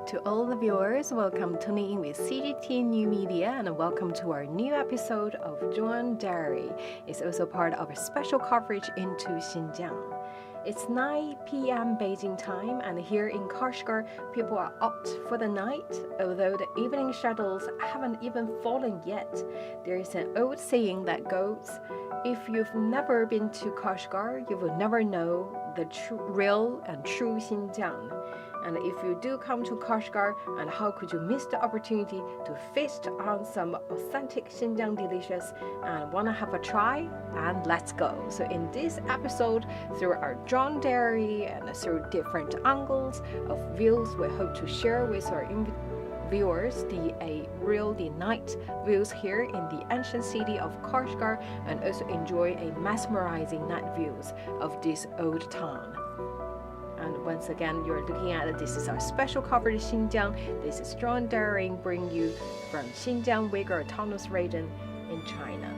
To all the viewers, welcome tuning in with CGTN New Media and welcome to our new episode of Zhuan Diary. It's also part of a special coverage into Xinjiang. It's 9 p.m. Beijing time, and here in Karshgar, people are out for the night. Although the evening shadows haven't even fallen yet, there is an old saying that goes, if you've never been to Kashgar, you will never know the real and true Xinjiang. And if you do come to Karshgar, and how could you miss the opportunity to feast on some authentic Xinjiang delicious and want to have a try? And let's go. So in this episode, through our Zhuan Diary and through different angles of views, we hope to share with our viewers the night views here in the ancient city of Karshgar, and also enjoy a mesmerizing night views of this old town. And once again, you're looking at this is our special coverage Xinjiang. This is Zhuan Diary, bring you from Xinjiang Uyghur Autonomous Region in China.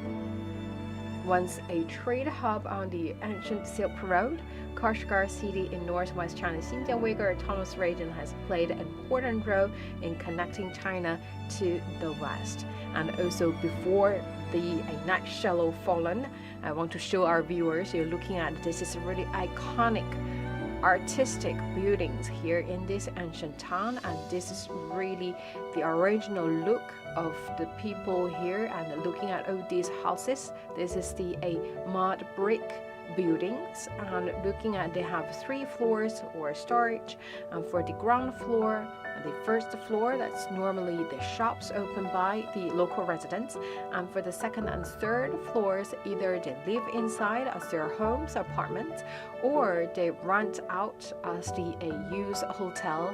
Once a trade hub on the ancient Silk Road, Karshgar city in northwest China's Xinjiang Uyghur Autonomous Region has played an important role in connecting China to the west. And also before the night shadow fallen, I want to show our viewers, you're looking at this is really iconic artistic buildings here in this ancient town, and this is really the original look of the people here. And looking at all these houses, this is the mud brick buildings, and looking at they have 3 floors or storage, and for the ground floor, the first floor, that's normally the shops opened by the local residents, and for the second and third floors, either they live inside as their homes, apartments, or they rent out as the used hotel.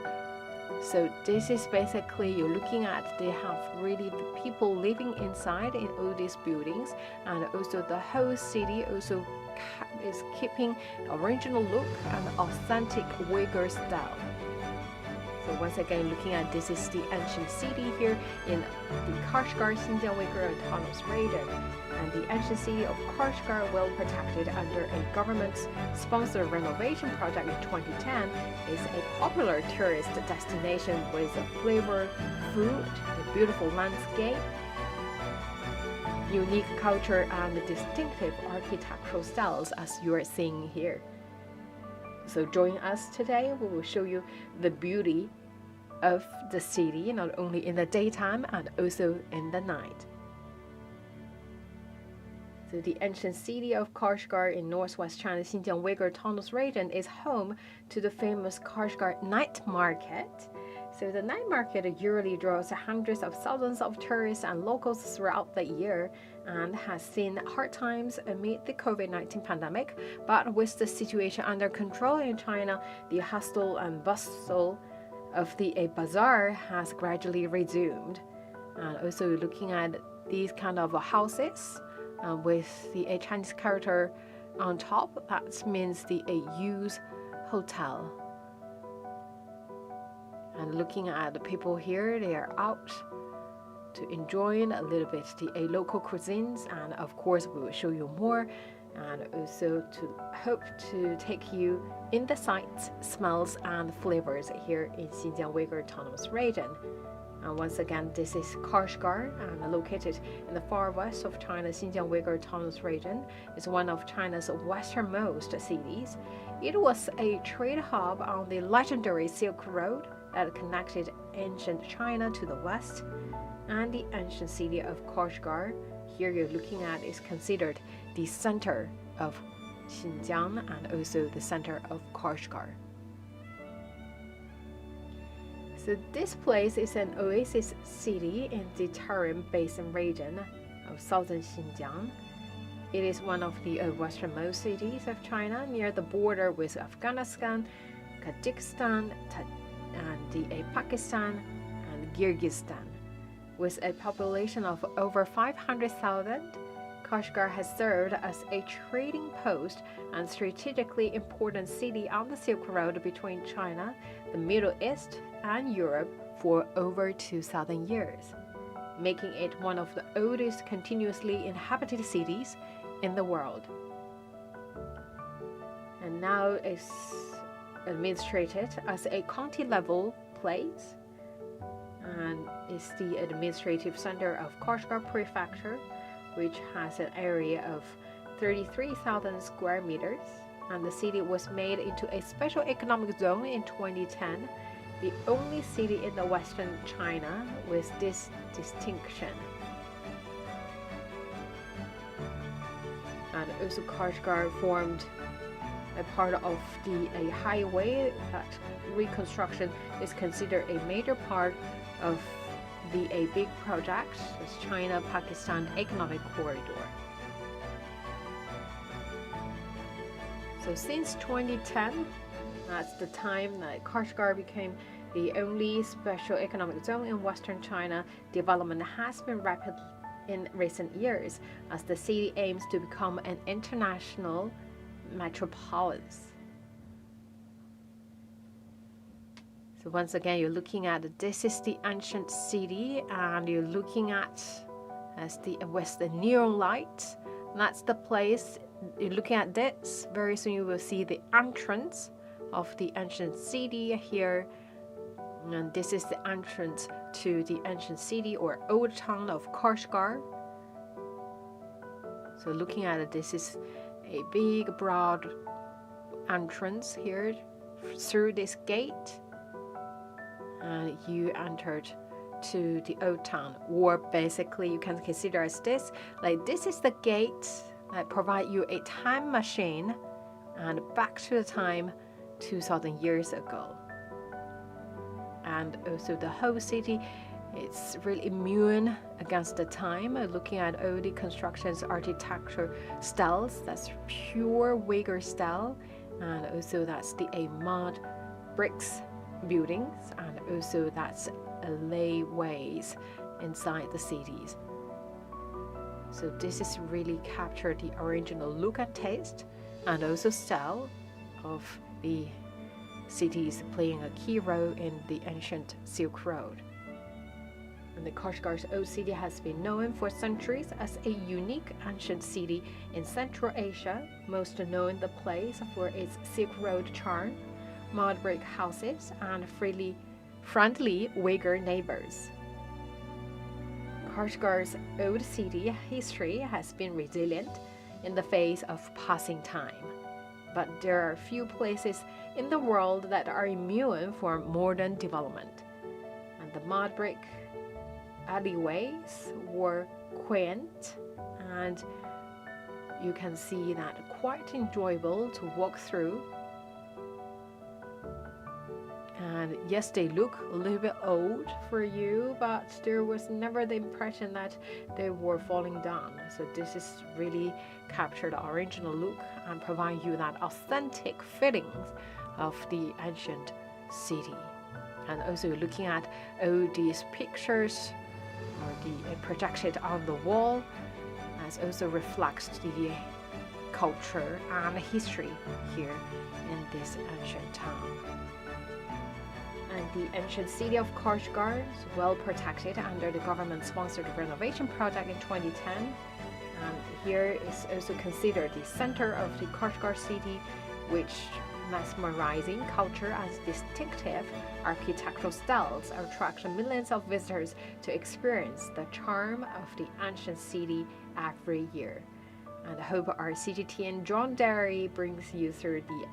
So this is basically you're looking at, they have really the people living inside in all these buildings, and also the whole city also is keeping original look and authentic Uyghur style. So once again, looking at this is the ancient city here in the Karshgar Xinjiang Uyghur Autonomous Region. And the ancient city of Karshgar, well protected under a government-sponsored renovation project in 2010, is a popular tourist destination with flavored food, a beautiful landscape, unique culture, and distinctive architectural styles as you are seeing here. So join us today. We will show you the beauty of the city, not only in the daytime and also in the night. So the ancient city of Karshgar in northwest China's Xinjiang Uyghur Autonomous Region is home to the famous Karshgar night market. So the night market yearly draws hundreds of thousands of tourists and locals throughout the year, and has seen hard times amid the COVID-19 pandemic. But with the situation under control in China, the hustle and bustle of the bazaar has gradually resumed. And also looking at these kind of houses with the Chinese character on top, that means the used hotel. And looking at the people here, they are out to enjoy a little bit the local cuisines, and of course we will show you more, and also to hope to take you in the sights, smells, and flavors here in Xinjiang Uyghur Autonomous Region. And once again, this is Karshgar, and located in the far west of China's Xinjiang Uyghur Autonomous Region. It's one of China's westernmost cities. It was a trade hub on the legendary Silk Road that connected ancient China to the west, and the ancient city of Kashgar, here you're looking at, is considered the center of Xinjiang and also the center of Kashgar. So this place is an oasis city in the Tarim Basin region of southern Xinjiang. It is one of the westernmost cities of China, near the border with Afghanistan, Kazakhstan, and the Pakistan and Kyrgyzstan. With a population of over 500,000, Kashgar has served as a trading post and strategically important city on the Silk Road between China, the Middle East, and Europe for over 2,000 years, making it one of the oldest continuously inhabited cities in the world. And now it's administrated as a county-level place, and it's the administrative center of Karshgar Prefecture, which has an area of 33,000 square meters. And the city was made into a special economic zone in 2010, the only city in the Western China with this distinction. And also Karshgar formed a part of a highway that reconstruction is considered a major part of a big project, this China-Pakistan Economic Corridor. So since 2010, that's the time that Karshgar became the only special economic zone in Western China. Development has been rapid in recent years as the city aims to become an international metropolis. So once again, you're looking at this is the ancient city, and you're looking at with the neon light. That's the place. You're looking at this. Very soon you will see the entrance of the ancient city here. And this is the entrance to the ancient city or old town of Karshgar. So looking at it, this is a big, broad entrance here through this gate. And you entered to the old town, or basically you can consider as this. Like this is the gate that provide you a time machine and back to the time 2,000 years ago. And also the whole city, it's really immune against the time. Looking at all the constructions, architecture styles, that's pure Uyghur style, and also that's a mud bricks buildings, and also that's layways inside the cities. So this is really captured the original look and taste and also style of the cities playing a key role in the ancient Silk Road. And the Kashgar's old city has been known for centuries as a unique ancient city in Central Asia, most known the place for its Silk Road charm, mud brick houses, and friendly Uyghur neighbors. Karshgar's old city history has been resilient in the face of passing time, but there are few places in the world that are immune from modern development. And the mud brick alleyways were quaint, and you can see that quite enjoyable to walk through. And yes, they look a little bit old for you, but there was never the impression that they were falling down. So this is really capture the original look and provide you that authentic feelings of the ancient city. And also looking at all these pictures or the projected on the wall, as also reflects the culture and history here in this ancient town. And the ancient city of Karshgar is well protected under the government-sponsored renovation project in 2010. And here is also considered the center of the Karshgar city, which mesmerizing culture and distinctive architectural styles attract millions of visitors to experience the charm of the ancient city every year. And I hope our CGTN John Derry brings you through the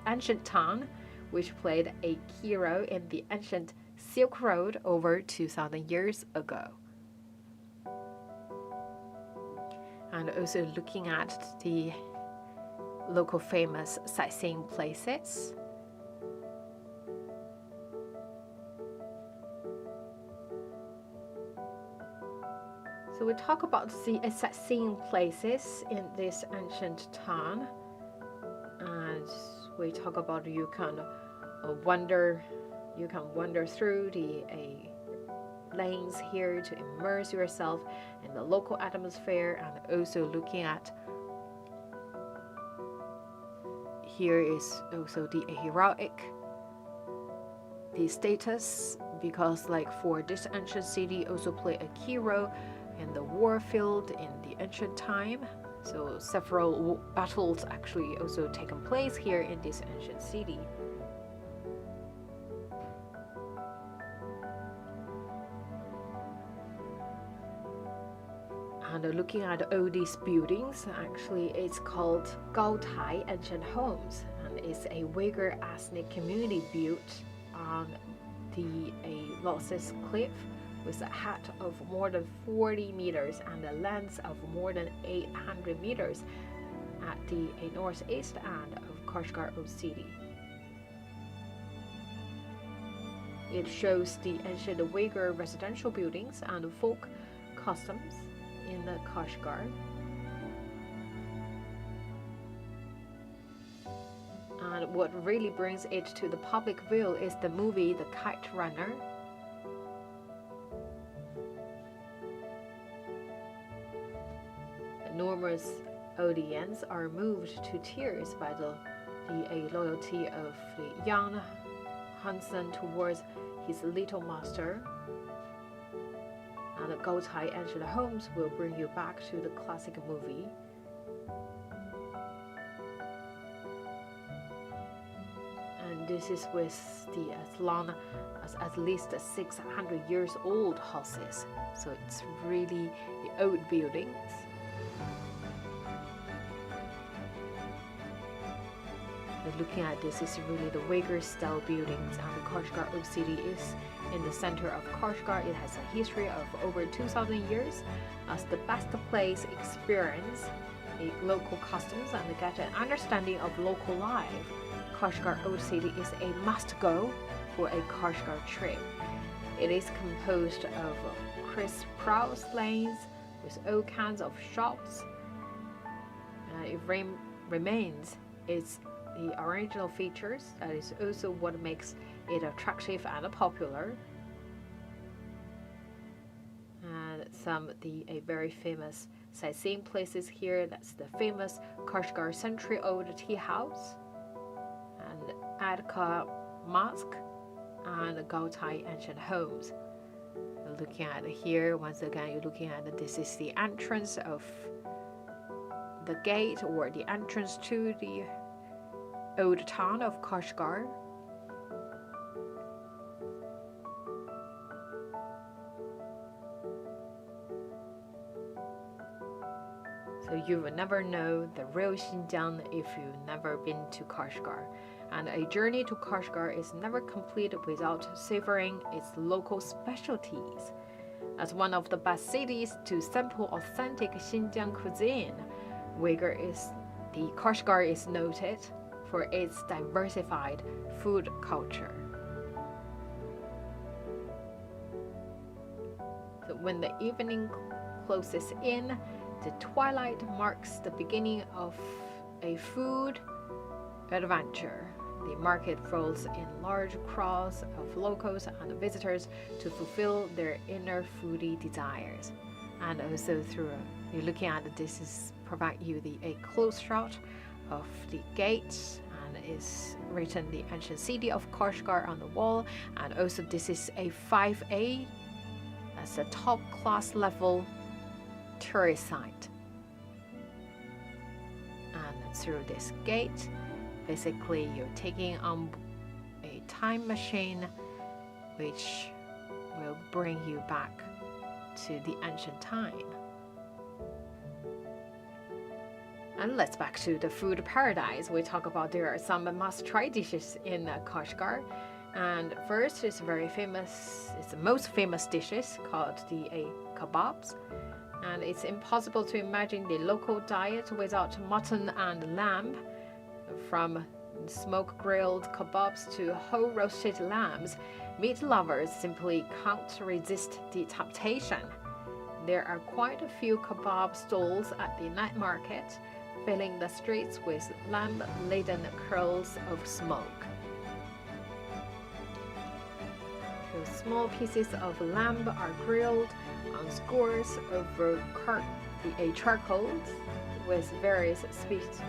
ancient town, which played a key role in the ancient Silk Road over 2,000 years ago. And also looking at the local famous sightseeing places. So we talk about the sightseeing places in this ancient town, and we talk about you can wander through the lanes here to immerse yourself in the local atmosphere, and also looking at here is also the heroic the status, because like for this ancient city also play a key role in the war field in the ancient time. So several battles actually also taken place here in this ancient city. And looking at all these buildings, actually it's called Gaotai Ancient Homes, and it's a Uyghur ethnic community built on a lossless cliff with a height of more than 40 meters and a length of more than 800 meters at the northeast end of Karshgar Old City. It shows the ancient Uyghur residential buildings and folk customs in the Akashgar. And what really brings it to the public view is the movie The Kite Runner. Enormous audience are moved to tears by the loyalty of the young huntsman towards his little master. And the Gaotai Ancient Homes will bring you back to the classic movie. And this is with the as long as at least 600 years old houses. So it's really the old buildings. And looking at this is really the Uyghur style buildings, and the Karshgar Old City is in the center of Karshgar. It has a history of over 2,000 years as the best place experience the local customs and get an understanding of local life. Karshgar Old City is a must-go for a Karshgar trip. It is composed of crisscross lanes with all kinds of shops. It remains its the original features. That is also what makes it attractive and popular. And some of the very famous sightseeing places here, that's the famous Karshgar century-old tea house, and Adka Mosque, and the Gaotai Ancient Homes. Looking at here, once again, you're looking at this is the entrance of the gate, or the entrance to the old town of Kashgar. So you will never know the real Xinjiang if you've never been to Kashgar. And a journey to Kashgar is never complete without savoring its local specialties. As one of the best cities to sample authentic Xinjiang cuisine, Kashgar is noted for its diversified food culture. So when the evening closes in, the twilight marks the beginning of a food adventure. The market rolls in large crowds of locals and visitors to fulfill their inner foodie desires. And also you're looking at this is provide you a close shot of the gates, and is written the Ancient City of Kashgar on the wall. And also this is a 5A, that's a top class level tourist site. And through this gate, basically you're taking on a time machine which will bring you back to the ancient time. And let's back to the food paradise. We talk about there are some must-try dishes in Kashgar. And first is very famous, it's the most famous dishes called the kebabs. And it's impossible to imagine the local diet without mutton and lamb. From smoke-grilled kebabs to whole-roasted lambs, meat lovers simply can't resist the temptation. There are quite a few kebab stalls at the night market, filling the streets with lamb-laden curls of smoke. Small pieces of lamb are grilled on skewers over charcoal with various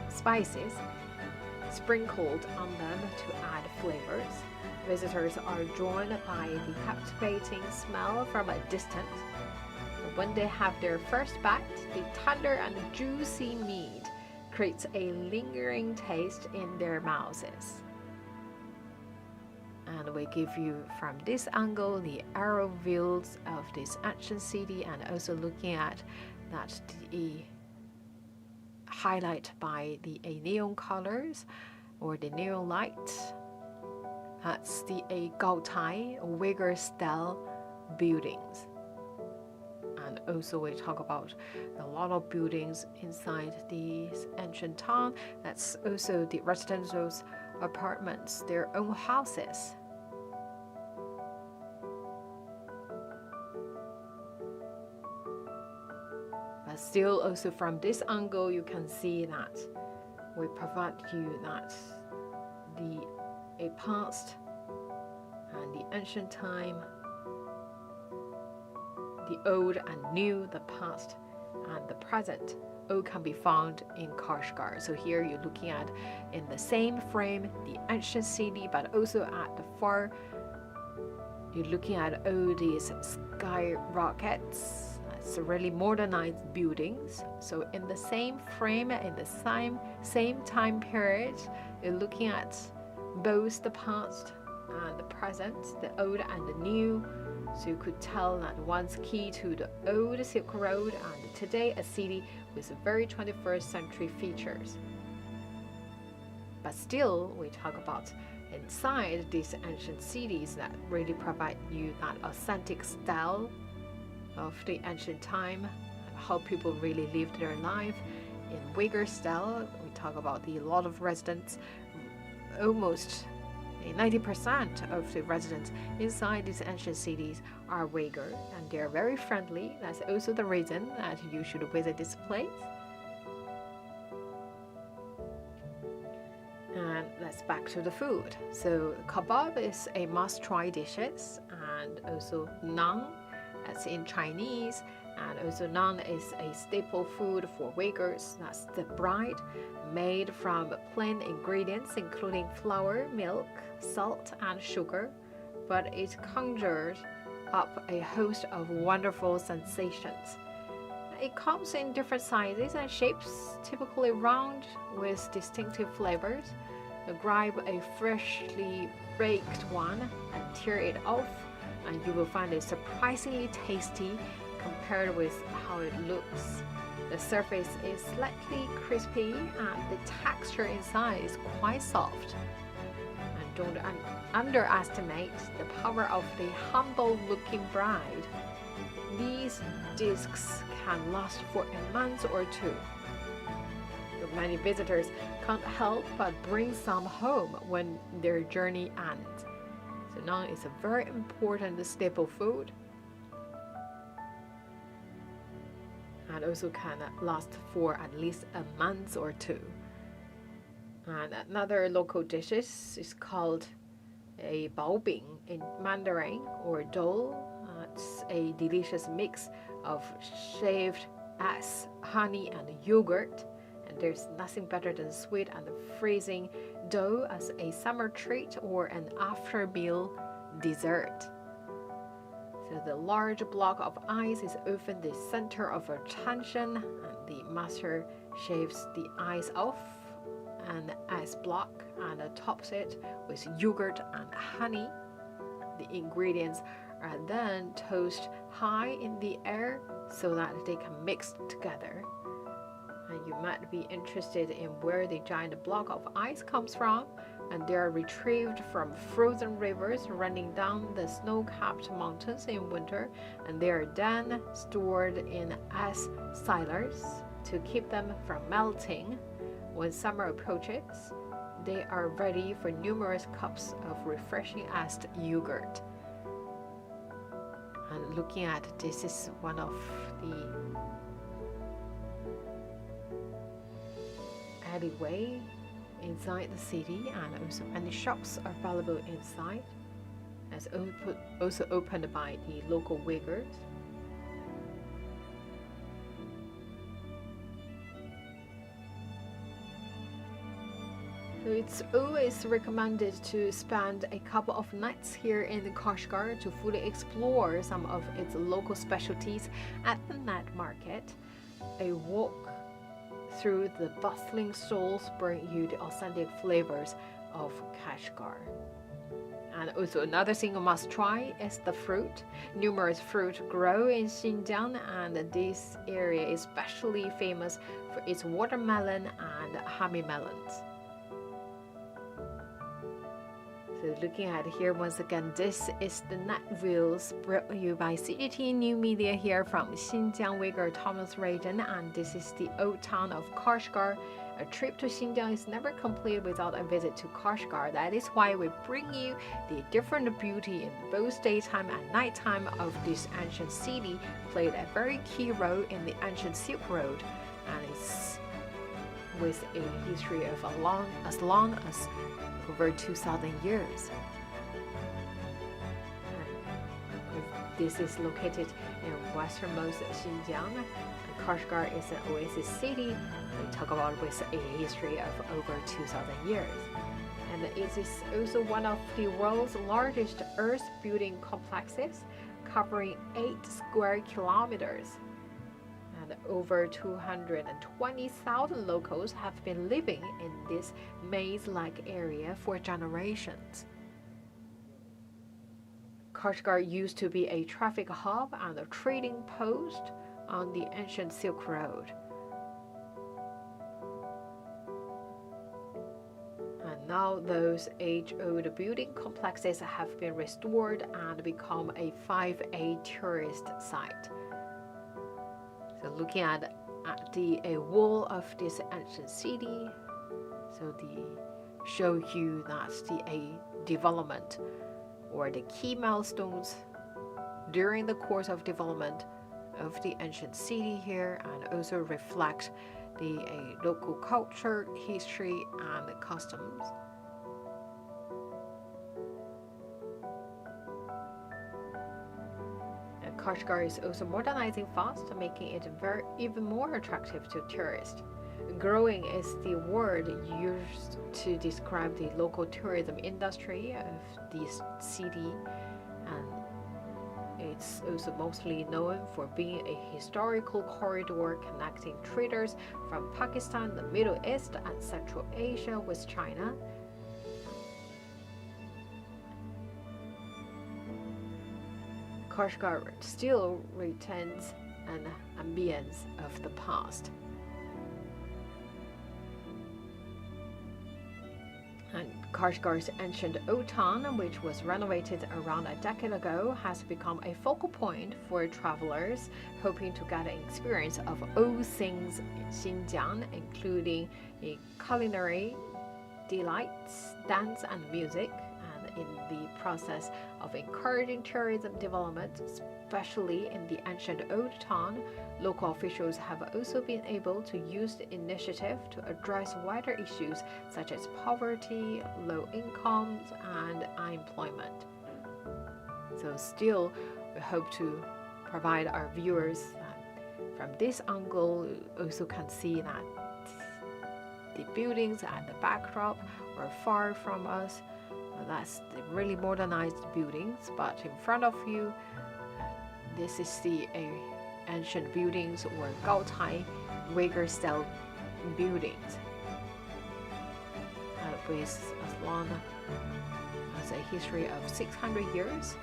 spices sprinkled on them to add flavors. Visitors are drawn by the captivating smell from a distance. When they have their first bite, the tender and juicy meat creates a lingering taste in their mouths. And we give you from this angle the aerial views of this ancient city, and also looking at that the highlight by the neon colors or the neon light. That's the Gaotai Uyghur style buildings. And also we talk about a lot of buildings inside this ancient town. That's also the residential apartments, their own houses. But still also from this angle you can see that we provide you that a past and the ancient time, the old and new, the past and the present, all can be found in Karshgar. So here you're looking at in the same frame the ancient city, but also at the far you're looking at all these skyrockets. It's really modernized buildings. So in the same frame, in the same time period, you're looking at both the past and the present, the old and the new. So you could tell that one's key to the old Silk Road and today a city with very 21st century features. But still, we talk about inside these ancient cities that really provide you that authentic style of the ancient time, how people really lived their life in Uyghur style. We talk about a lot of residents, almost 90% of the residents inside these ancient cities are Uyghur, and they're very friendly. That's also the reason that you should visit this place. And let's back to the food. So kebab is a must-try dishes, and also naan, that's in Chinese, and also naan is a staple food for Uyghurs. That's the bread made from plain ingredients including flour, milk, salt and sugar, but it conjures up a host of wonderful sensations. It comes in different sizes and shapes, typically round with distinctive flavors. Grab a freshly baked one and tear it off, and you will find it surprisingly tasty compared with how it looks. The surface is slightly crispy and the texture inside is quite soft. And don't underestimate the power of the humble-looking bread. These discs can last for a month or two. Many visitors can't help but bring some home when their journey ends. So naan is a very important staple food, and also can last for at least a month or two. And another local dish is called a baobing in Mandarin, or dole. It's a delicious mix of shaved eggs, honey and yogurt. And there's nothing better than sweet and freezing dough as a summer treat or an after-meal dessert. So the large block of ice is often the center of attention, and the master shaves the ice off an ice block and tops it with yogurt and honey. The ingredients are then toasted high in the air so that they can mix together. And you might be interested in where the giant block of ice comes from, and they are retrieved from frozen rivers running down the snow-capped mountains in winter, and they are then stored in ice cellars to keep them from melting. When summer approaches, they are ready for numerous cups of refreshing iced yogurt. And looking at this is one of the alleyway inside the city, and also many shops are available inside, as also opened by the local Uyghurs. So it's always recommended to spend a couple of nights here in Akashgar to fully explore some of its local specialties at the night market. A walk through the bustling stalls bring you the authentic flavors of Kashgar. And also another thing you must try is the fruit. Numerous fruit grow in Xinjiang, and this area is especially famous for its watermelon and honey melons. So looking at here once again, this is the night views brought to you by CGTN New Media here from Xinjiang Uyghur Autonomous Region, and this is the old town of Karshgar. A trip to Xinjiang is never complete without a visit to Kashgar. That is why we bring you the different beauty in both daytime and nighttime of this ancient city, played a very key role in the ancient Silk Road, and it's with a history of as long as over 2,000 years. This is located in westernmost Xinjiang. Karshgar is an oasis city we talk about with a history of over 2,000 years. And it is also one of the world's largest earth building complexes, covering 8 square kilometers. And over 220,000 locals have been living in this maze-like area for generations. Karshgar used to be a traffic hub and a trading post on the ancient Silk Road. And now those age-old building complexes have been restored and become a 5A tourist site. So looking at the wall of this ancient city, so show you that the development or the key milestones during the course of development of the ancient city here, and also reflect the local culture, history, and customs. And Karshgar is also modernizing fast, making it even more attractive to tourists. Growing is the word used to describe the local tourism industry of this city, and it's also mostly known for being a historical corridor connecting traders from Pakistan, the Middle East, and Central Asia with China. Karshgar still retains an ambience of the past. And Karshgar's ancient old town, which was renovated around a decade ago, has become a focal point for travelers hoping to get an experience of all things in Xinjiang, including culinary delights, dance, and music. And in the process of encouraging tourism development, especially in the ancient old town, local officials have also been able to use the initiative to address wider issues such as poverty, low incomes, and unemployment. So still, we hope to provide our viewers from this angle also can see that the buildings and the backdrop are far from us. That's the really modernized buildings, but in front of you, this is the ancient buildings or Gaotai Uyghur style buildings with as long as a history of 600 years.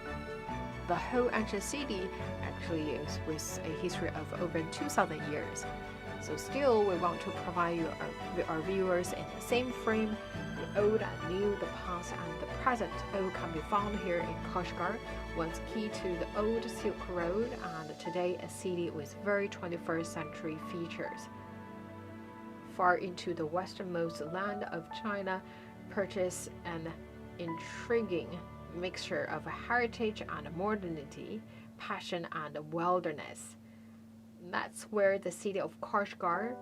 The whole ancient city actually is with a history of over 2,000 years. So still, we want to provide you our viewers in the same frame. The old and new, the past and the present, all can be found here in Kashgar, once key to the old Silk Road, and today a city with very 21st century features. Far into the westernmost land of China, perches an intriguing mixture of heritage and modernity, passion and wilderness. That's where the city of Kashgar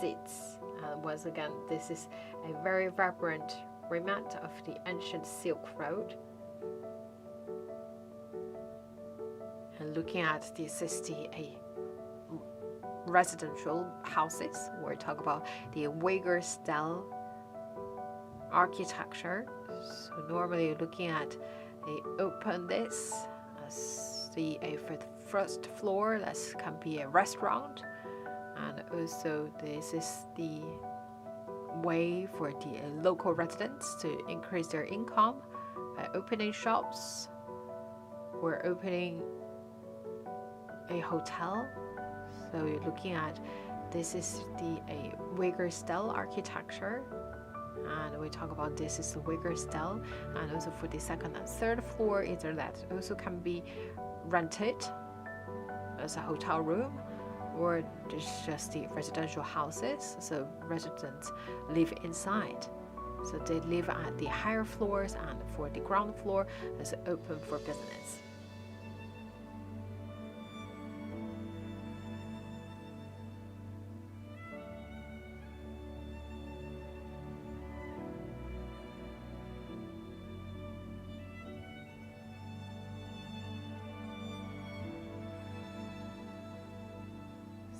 sits. Once again, this is a very vibrant remnant of the ancient Silk Road. And looking at this is the residential houses. We're talking about the Uyghur style architecture. So normally looking at open this as for the first floor, that can be a restaurant, and also this is the way for the local residents to increase their income opening shops or opening a hotel. So you're looking at, this is the Uyghur style architecture, and we talk about this is the Uyghur style. And also for the second and third floor, either that also can be rented as a hotel room, or just the residential houses, so residents live inside. So they live at the higher floors, and for the ground floor is open for business.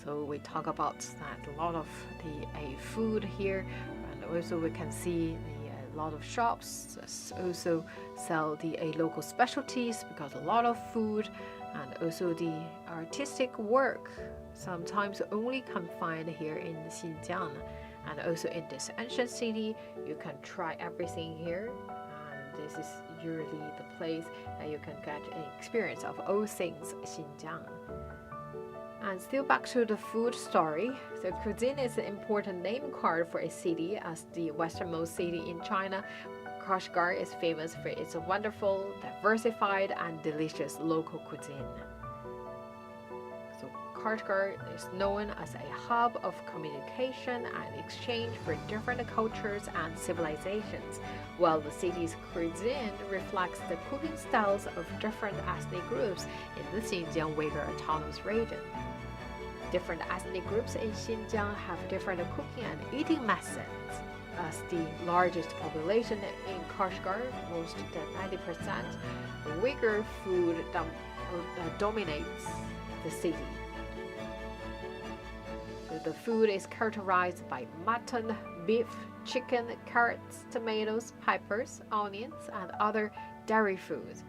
So we talk about that a lot of the food here, and also we can see a lot of shops also sell the local specialties, because a lot of food and also the artistic work sometimes only can find here in Xinjiang, and also in this ancient city you can try everything here, and this is usually the place that you can get an experience of all things Xinjiang. And still back to the food story. So cuisine is an important name card for a city. As the westernmost city in China, Karshgar is famous for its wonderful, diversified, and delicious local cuisine. So Karshgar is known as a hub of communication and exchange for different cultures and civilizations, while the city's cuisine reflects the cooking styles of different ethnic groups in the Xinjiang Uyghur Autonomous Region. Different ethnic groups in Xinjiang have different cooking and eating methods. As the largest population in Kashgar, most than 90%, Uyghur food dominates the city. So the food is characterized by mutton, beef, chicken, carrots, tomatoes, peppers, onions, and other dairy foods.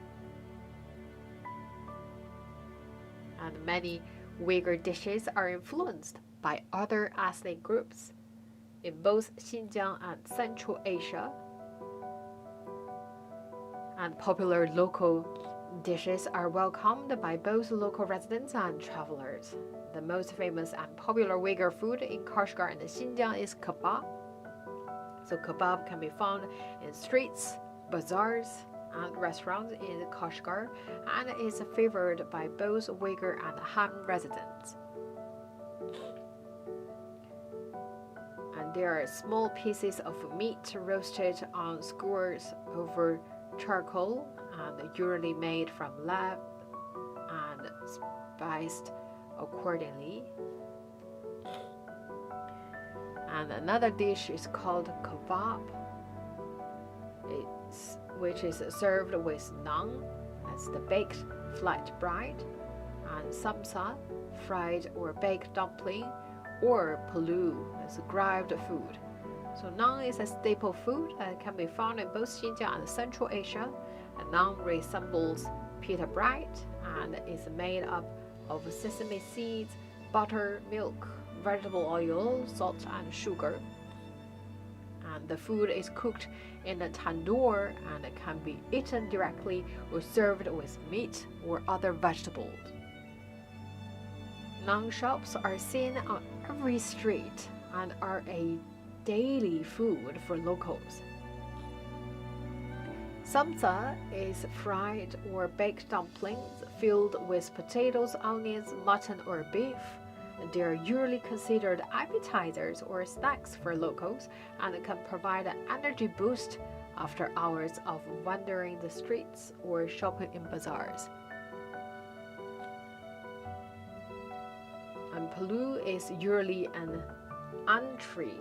And many Uyghur dishes are influenced by other ethnic groups in both Xinjiang and Central Asia. And popular local dishes are welcomed by both local residents and travelers. The most famous and popular Uyghur food in Kashgar and Xinjiang is kebab. So kebab can be found in streets, bazaars, and restaurants in Kashgar, and is favored by both Uyghur and Han residents. And there are small pieces of meat roasted on skewers over charcoal, and usually made from lamb and spiced accordingly. And another dish is called kebab, which is served with naan, that's the baked flat bread, and samsa, fried or baked dumpling, or palu, that's ground food. So naan is a staple food that can be found in both Xinjiang and Central Asia. And naan resembles pita bread and is made up of sesame seeds, butter, milk, vegetable oil, salt, and sugar. And the food is cooked in a tandoor and it can be eaten directly or served with meat or other vegetables. Naan shops are seen on every street and are a daily food for locals. Samsa is fried or baked dumplings filled with potatoes, onions, mutton, or beef. They are usually considered appetizers or snacks for locals and can provide an energy boost after hours of wandering the streets or shopping in bazaars. And palu is usually an entree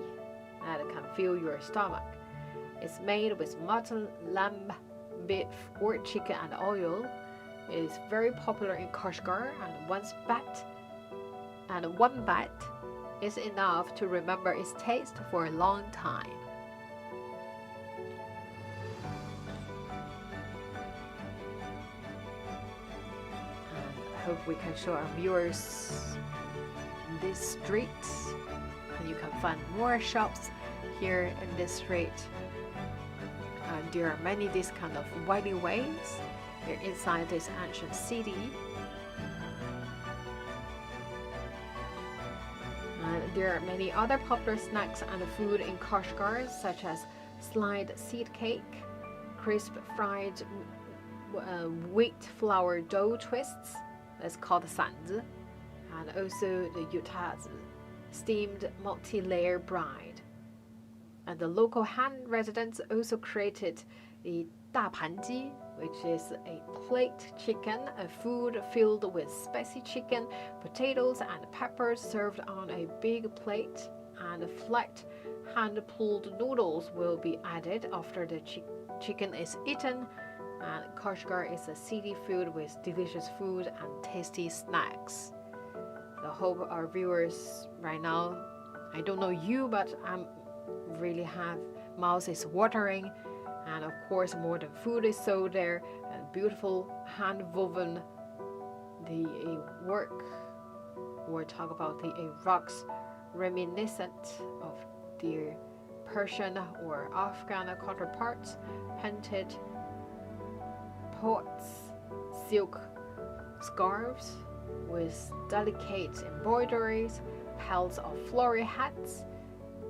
that can fill your stomach. It's made with mutton, lamb, beef, or chicken and oil. It is very popular in Karshgar, and one bite is enough to remember its taste for a long time. And I hope we can show our viewers this street, and you can find more shops here in this street there are many these kind of winding ways here inside this ancient city. And there are many other popular snacks and food in Karshgar, such as sliced seed cake, crisp fried wheat flour dough twists, that's called sanzi, and also the yutazi, steamed multi-layer bread. And the local Han residents also created the 大盘鸡, which is a plate chicken, a food filled with spicy chicken, potatoes, and peppers served on a big plate, and flat hand-pulled noodles will be added after the chicken is eaten. And Karshgar is a city filled with delicious food and tasty snacks. I hope our viewers right now, I don't know you, but I'm really have mouth is watering. And of course, modern food is sold there, and beautiful hand-woven the work. Or talk about the rugs reminiscent of their Persian or Afghan counterparts, painted pots, silk scarves with delicate embroideries, pelts of floral hats,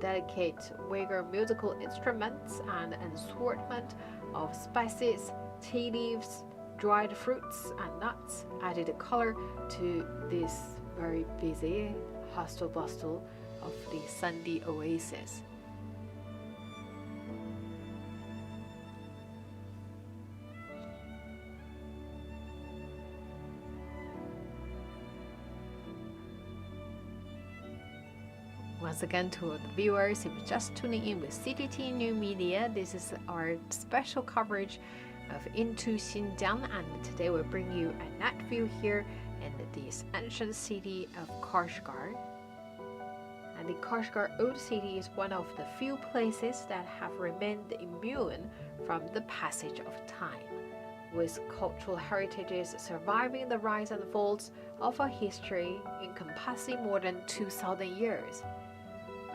delicate Uyghur musical instruments, and an assortment of spices, tea leaves, dried fruits, and nuts added color to this very busy hustle bustle of the sandy oasis. Once again, to the viewers, if you're just tuning in with CGTN New Media, this is our special coverage of Into Xinjiang, and today we'll bring you a night view here in this ancient city of Karshgar. And the Karshgar Old City is one of the few places that have remained immune from the passage of time, with cultural heritages surviving the rise and falls of a history encompassing more than 2,000 years.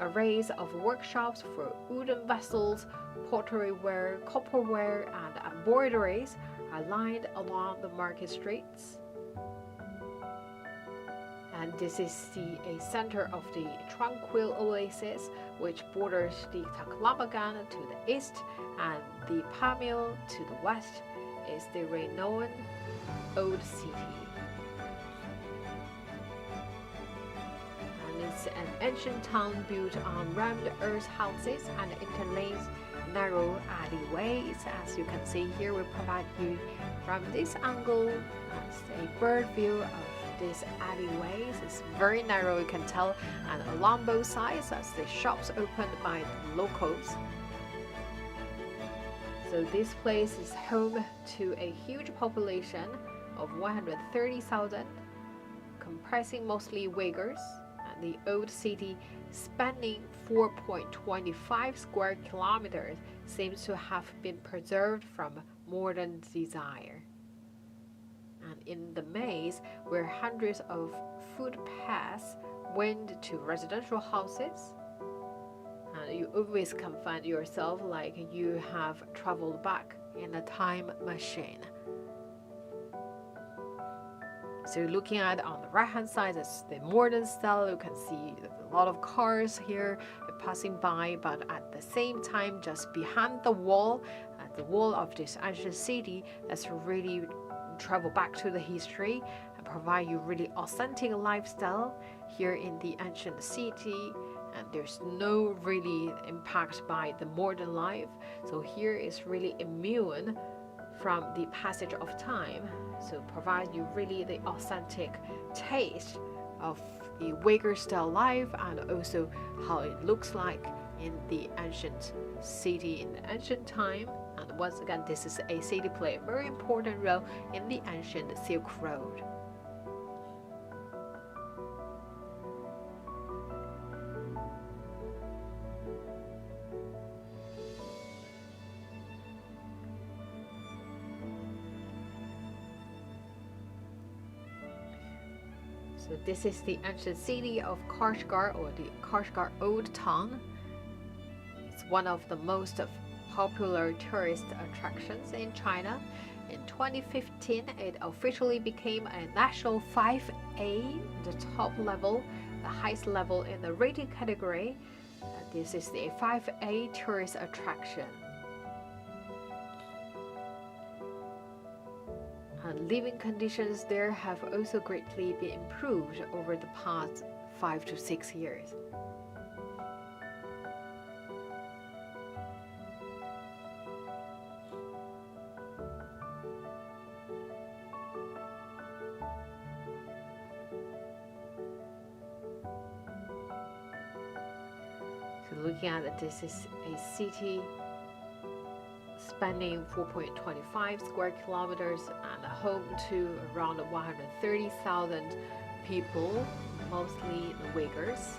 Arrays of workshops for wooden vessels, potteryware, copperware, and embroideries are lined along the market streets. And this is a center of the tranquil oasis, which borders the Taklamagan to the east and the Pamir to the west, is the renowned Old City. It's an ancient town built on rammed earth houses and interlaced narrow alleyways. As you can see here, we provide you from this angle as a bird view of these alleyways. It's very narrow, you can tell, and along both sides as the shops opened by the locals. So this place is home to a huge population of 130,000, comprising mostly Uyghurs. The old city, spanning 4.25 square kilometers, seems to have been preserved from modern desire. And in the maze, where hundreds of footpaths wend to residential houses, and you always can find yourself like you have traveled back in a time machine. So looking at on the right hand side, it's the modern style. You can see a lot of cars here passing by, but at the same time, just behind the wall, at the wall of this ancient city, that's really travel back to the history and provide you really authentic lifestyle here in the ancient city. And there's no really impact by the modern life. So here is really immune from the passage of time, so provide you really the authentic taste of the Uyghur style life, and also how it looks like in the ancient city in the ancient time. And once again, this is a city play a very important role in the ancient Silk Road. So this is the ancient city of Karshgar, or the Karshgar Old Town. It's one of the most popular tourist attractions in China. In 2015, it officially became a national 5A, the top level, the highest level in the rating category. This is the 5A tourist attraction. And living conditions there have also greatly been improved over the past 5 to 6 years. So looking at it, this is a city spanning 4.25 square kilometers and home to around 130,000 people, mostly the Uyghurs.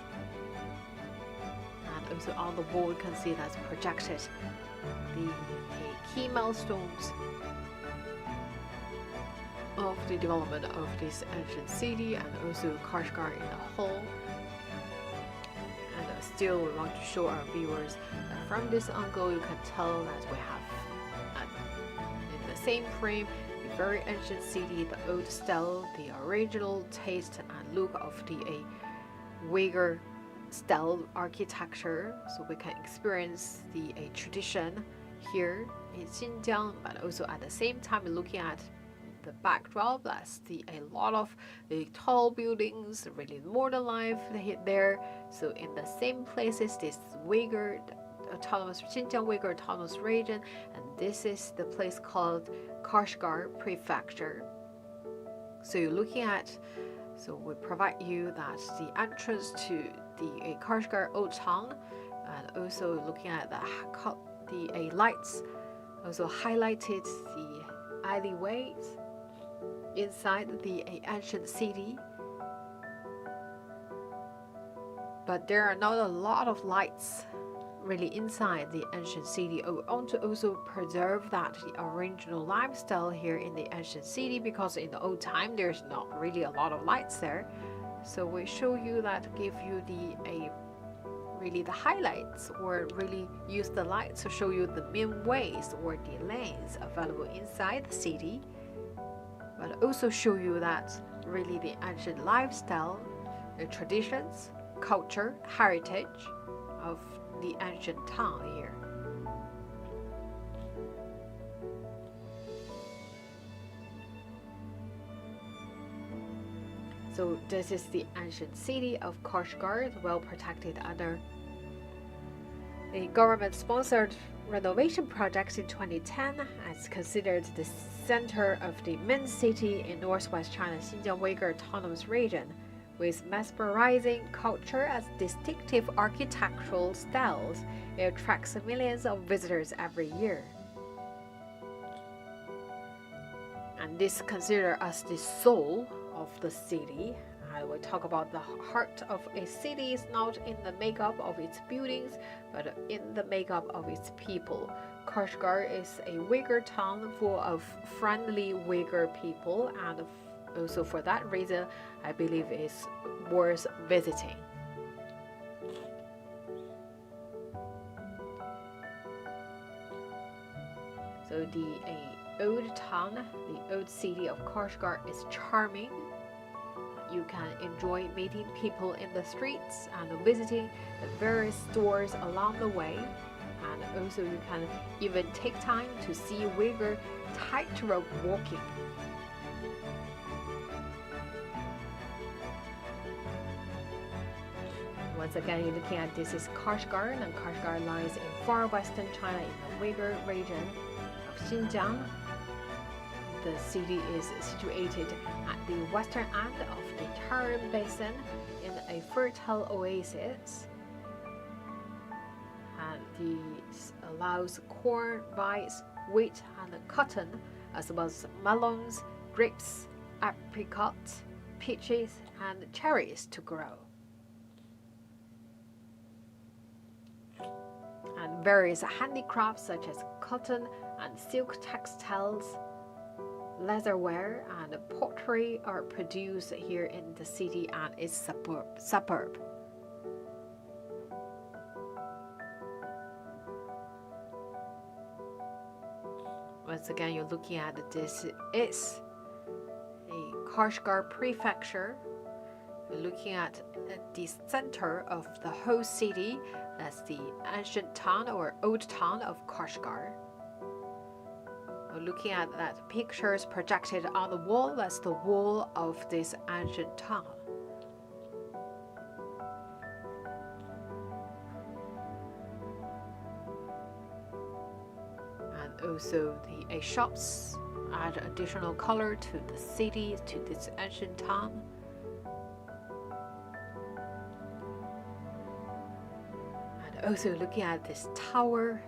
And also on the wall, you can see that's projected the key milestones of the development of this ancient city and also Karshgar in the whole. And still, we want to show our viewers that from this angle, you can tell that we have in the same frame the very ancient city, the old style, the original taste and look of the Uyghur style architecture, so we can experience the tradition here in Xinjiang, but also at the same time looking at the backdrop, that's a lot of the tall buildings, really modern life there. So in the same places, this Uyghur autonomous Xinjiang Uyghur autonomous region, and this is the place called Kashgar prefecture. So you're looking at, so we provide you that the entrance to the Karshgar old town, and also looking at the lights, also highlighted the alleyways inside the ancient city. But there are not a lot of lights really inside the ancient city. I want to also preserve that the original lifestyle here in the ancient city, because in the old time there's not really a lot of lights there. So we show you that, give you really the highlights, or really use the lights to show you the main ways or the lanes available inside the city, but also show you that really the ancient lifestyle, the traditions, culture, heritage of the ancient town here. So this is the ancient city of Karshgar, well protected under a government-sponsored renovation project in 2010. It's considered the center of the main city in northwest China's Xinjiang Uyghur Autonomous Region, with mesmerizing culture as distinctive architectural styles. It attracts millions of visitors every year. And this is considered as the soul of the city. We talk about the heart of a city is not in the makeup of its buildings, but in the makeup of its people. Karshgar is a Uyghur town full of friendly Uyghur people, and also for that reason, I believe it's worth visiting. So the old town, the old city of Karshgar is charming. You can enjoy meeting people in the streets and visiting the various stores along the way. And also you can even take time to see Uyghur tightrope walking. Once again, you're looking at this is Karshgar, and Karshgar lies in far western China in the Uyghur region of Xinjiang. The city is situated at the western end of the Tarim Basin in a fertile oasis, and this allows corn, rice, wheat, and cotton, as well as melons, grapes, apricots, peaches, and cherries to grow. And various handicrafts such as cotton and silk textiles, leatherware, and pottery are produced here in the city and its suburb. Once again, you're looking at this is a Karshgar prefecture. We're looking at the center of the whole city. That's the ancient town or old town of Kashgar. We're looking at that pictures projected on the wall. That's the wall of this ancient town. And also the shops add additional color to the city, to this ancient town. Also looking at this tower.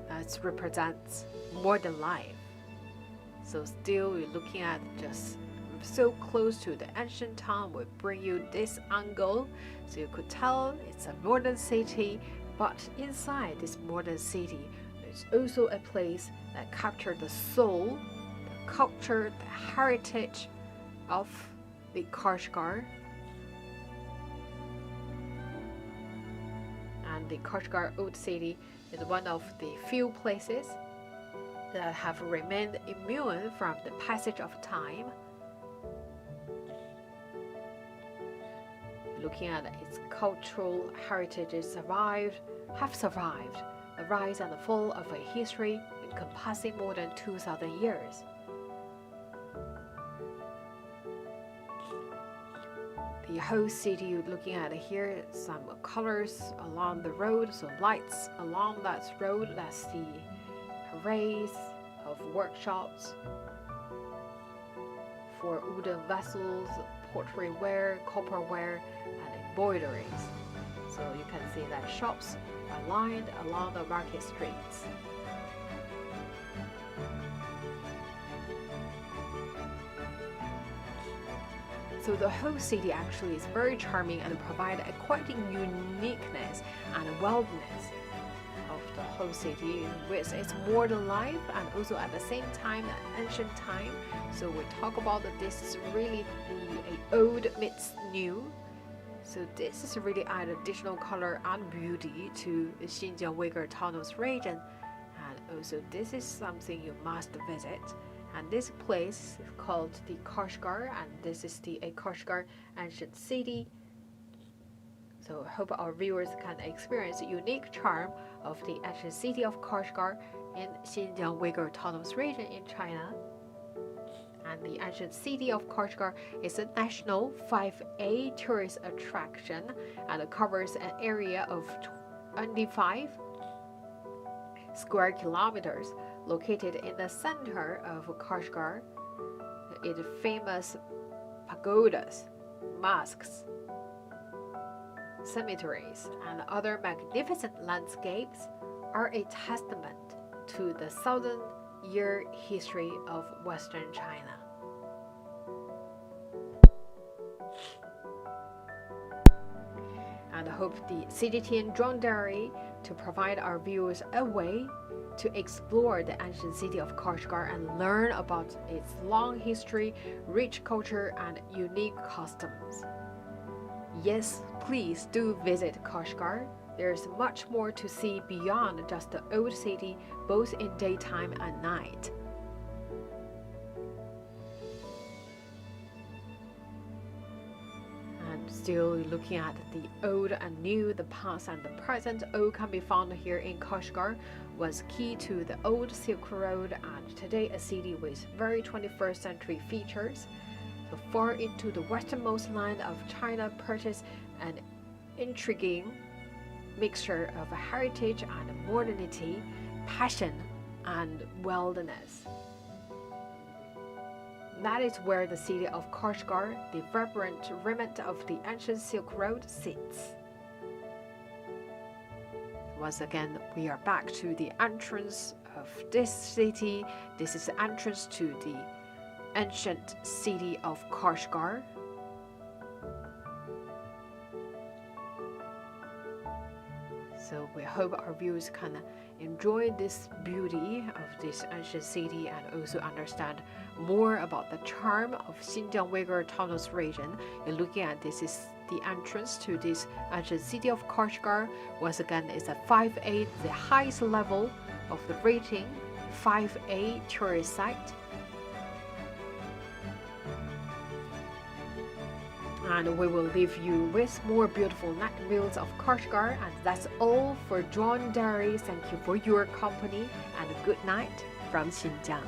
That represents modern life. So still you're looking at just so close to the ancient town will bring you this angle. So you could tell it's a modern city, but inside this modern city, it's also a place that captured the soul, the culture, the heritage of the Karshgar. And the Karshgar Old City is one of the few places that have remained immune from the passage of time. Looking at its cultural heritage have survived the rise and the fall of a history encompassing more than 2,000 years. The whole city you're looking at here, some colors along the road, so lights along that road. That's the arrays of workshops for wooden vessels, pottery ware, copperware, and embroideries. So you can see that shops are lined along the market streets. So the whole city actually is very charming and provide a quite uniqueness and wildness of the whole city with its modern life and also at the same time ancient time. So we talk about that this is really the old meets new. So this is really add additional color and beauty to the Xinjiang Uyghur Autonomous Region. And also this is something you must visit. And this place is called the Karshgar, and this is the Akashgar Ancient City. So I hope our viewers can experience the unique charm of the Ancient City of Kashgar in Xinjiang Uyghur Autonomous Region in China. And the Ancient City of Kashgar is a national 5A tourist attraction, and it covers an area of 25 square kilometers, located in the center of Karshgar. Its famous pagodas, mosques, cemeteries, and other magnificent landscapes are a testament to the 1,000-year history of Western China. And I hope the CGTN Drone Diary to provide our viewers a way to explore the ancient city of Karshgar and learn about its long history, rich culture, and unique customs. Yes, please do visit Kashgar. There's much more to see beyond just the old city, both in daytime and night. And still looking at the old and new, the past and the present, all can be found here in Kashgar. Was key to the old Silk Road, and today a city with very 21st century features. So far into the westernmost land of China purchased an intriguing mixture of heritage and modernity, passion and wildness. That is where the city of Kashgar, the vibrant remnant of the ancient Silk Road, sits. Once again, we are back to the entrance of this city. This is the entrance to the ancient city of Kashgar. So we hope our viewers can enjoy this beauty of this ancient city and also understand more about the charm of Xinjiang Uyghur Autonomous Region, you're looking at this is the entrance to this ancient city of Karshgar. Once again, it's a 5A, the highest level of the rating, 5A tourist site. And we will leave you with more beautiful night views of Karshgar. And that's all for John Diary. Thank you for your company and a good night from Xinjiang.